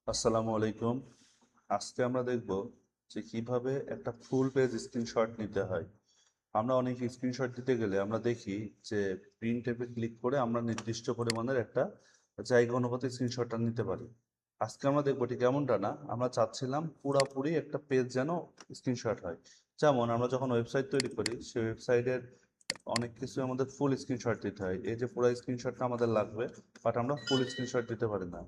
আসসালামু আলাইকুম। আজকে আমরা দেখব যে কিভাবে একটা ফুল পেজ স্ক্রিনশট নিতে হয়। আমরা অনেক স্ক্রিনশট দিতে গেলে আমরা দেখি যে প্রিন্ট ট্যাবে ক্লিক করে আমরা নির্দিষ্ট পরিমাণের একটা জায়গা অনুপাতে স্ক্রিনশটটা নিতে পারি। আজকে আমরা দেখবো ঠিক এমনটা না, আমরা চাচ্ছিলাম পুরাপুরি একটা পেজ যেন স্ক্রিনশট হয়। যেমন আমরা যখন ওয়েবসাইট তৈরি করি সেই ওয়েবসাইটের অনেক কিছু আমাদের ফুল স্ক্রিনশট দিতে হয়। এই যে পুরো স্ক্রিনশটটা আমাদের লাগবে, বাট আমরা ফুল স্ক্রিনশট দিতে পারি না।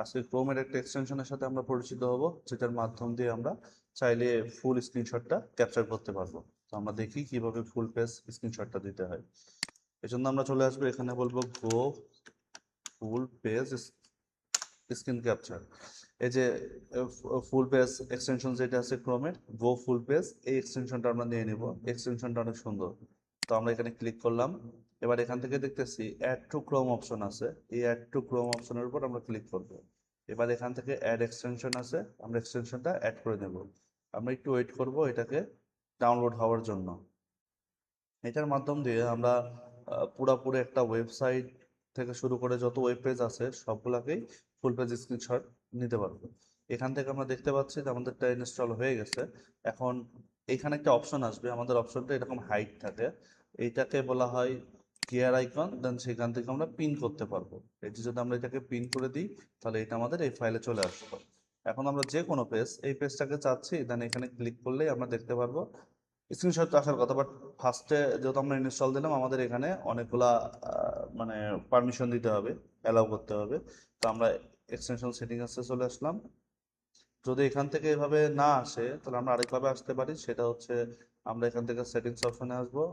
আজকে ক্রোমের একটা এক্সটেনশনের সাথে আমরা পরিচিত হব, যেটার মাধ্যম দিয়ে আমরা চাইলে ফুল স্ক্রিনশটটা ক্যাপচার করতে পারবো। তো আমরা দেখি কিভাবে ফুল পেজ স্ক্রিনশটটা দিতে হয়। এজন্য আমরা চলে আসবো, এখানে বলবো গো ফুল পেজ স্ক্রিন ক্যাপচার। এই যে ফুল পেজ এক্সটেনশন যেটা আছে ক্রোমের, গো ফুল পেজ, এই এক্সটেনশনটা আমরা নিয়ে নিব। এক্সটেনশনটা অনেক সুন্দর। তো আমরা এখানে ক্লিক করলাম। এবার এখান থেকে দেখতেছি অ্যাড টু ক্রোম অপশন আছে, এই অ্যাড টু ক্রোম অপশনের উপর আমরা ক্লিক করব। এবার এখান থেকে অ্যাড এক্সটেনশন আছে, আমরা এক্সটেনশনটা অ্যাড করে নেব। আমরা একটু ওয়েট করব এটাকে ডাউনলোড হওয়ার জন্য। এটার মাধ্যম দিয়ে আমরা পুরাপুরি একটা ওয়েবসাইট থেকে শুরু করে যত ওয়েব পেজ আছে সবগুলাকেই ফুল পেজ স্ক্রিনশট নিতে পারবো। এখান থেকে আমরা দেখতে পাচ্ছি যে আমাদেরটা ইনস্টল হয়ে গেছে। এখন এখানে একটা অপশন আসবে, আমাদের অপশনটা এরকম হাইট থাকে, এইটাকে বলা হয় গিয়ার আইকন। দেন সেখান থেকে আমরা পিন করতে পারবো। এটি যদি আমরা এটাকে পিন করে দিই তাহলে এটা আমাদের এই ফাইলে চলে আসবে। এখন আমরা যে কোনো পেজ, এই পেজটাকে চাচ্ছি, দেন এখানে ক্লিক করলেই আমরা দেখতে পারবো স্ক্রিনশট আসার কথা। বাট ফার্স্টে যেহেতু আমরা ইনস্টল দিলাম, আমাদের এখানে অনেকগুলা মানে পারমিশন দিতে হবে, অ্যালাউ করতে হবে। তো আমরা এক্সটেনশন সেটিংসে চলে আসলাম। যদি এখান থেকে এভাবে না আসে তাহলে আমরা আরেকভাবে আসতে পারি, সেটা হচ্ছে আমরা এখান থেকে সেটিংস অপশনে আসবো।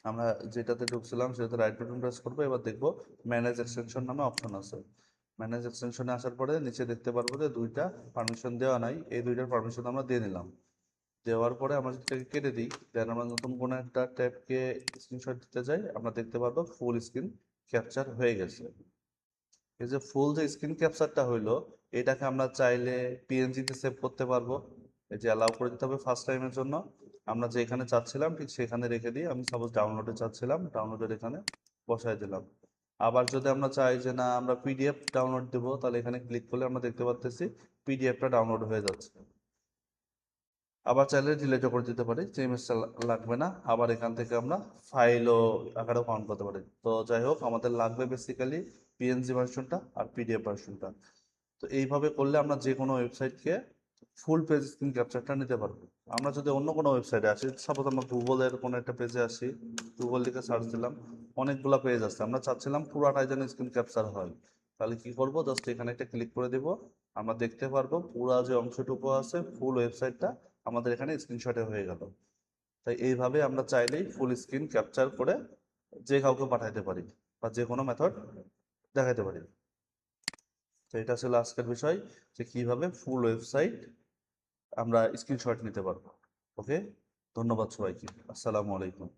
আমরা যেটাতে ঢুকছিলাম সেটাতে রাইট বাটন প্রেস করবো। এবার দেখবো ম্যানেজ এক্সটেনশন নামে অপশন আছে। ম্যানেজ এক্সটেনশনে আসার পরে নিচে দেখতে পারবো যে দুইটা পারমিশন দেওয়া নাই, এই দুইটার পারমিশন আমরা দিয়ে নিলাম। দেওয়ার পরে আমরা যদি এটাকে কেটে দিই, দেন আমরা নতুন কোনো একটা ট্যাবকে স্ক্রিনশট দিতে যাই, আমরা দেখতে পারবো ফুল স্ক্রিন ক্যাপচার হয়ে গেছে। এই যে ফুল যে স্ক্রিন ক্যাপচারটা হইলো, এটাকে আমরা চাইলে পিএনজি তে সেভ করতে পারবো। এই যে অ্যালাউ করে দিতে হবে ফার্স্ট টাইমের জন্য। আমরা যেখানে চাচ্ছিলাম ঠিক সেখানে রেখে দিই। আমি সাপোজ ডাউনলোডে চাচ্ছিলাম, ডাউনলোডের এখানে বসায় দিলাম। আবার যদি আমরা চাই যে না আমরা পিডিএফ ডাউনলোড দেবো, তাহলে এখানে ক্লিক করলে আমরা দেখতে পাচ্ছি পিডিএফটা ডাউনলোড হয়ে যাচ্ছে। আবার চাইলে ডিলিটও করে দিতে পারি, যে ইমেজটা লাগবে না। আবার এখান থেকে আমরা ফাইলও আকারেও কাউন্ট করতে পারি। তো যাই হোক, আমাদের লাগবে বেসিক্যালি পিএনজি ভার্সনটা আর পিডিএফ ভার্সনটা। তো এইভাবে করলে আমরা যে কোনো ওয়েবসাইটকে ফুল পেজ স্ক্রিন ক্যাপচারটা নিতে পারবো। আমরা যদি অন্য কোনো ওয়েবসাইটে আসি, সাপোজ আমরা গুগলের কোনো একটা পেজে আসি, গুগল লিখে সার্চ দিলাম, অনেকগুলো পেজ আছে, আমরা চাচ্ছিলাম পুরাটাই যেন স্ক্রিন ক্যাপচার হয়। তাহলে কি করব, জাস্ট এখানে একটা ক্লিক করে দেব। আমরা দেখতে পারবো পুরা যে অংশটুকু আছে ফুল ওয়েবসাইটটা আমাদের এখানে স্ক্রিনশটে হয়ে গেল। তাই এইভাবে আমরা চাইলেই ফুল স্ক্রিন ক্যাপচার করে যে কাউকে পাঠাইতে পারি বা যে কোনো মেথড দেখাইতে পারি। তো এটা ছিল আজকের বিষয়, যে কিভাবে ফুল ওয়েবসাইট আমরা স্ক্রিনশট নিতে পারবো। ওকে, ধন্যবাদ সবাইকে। আসসালামু আলাইকুম।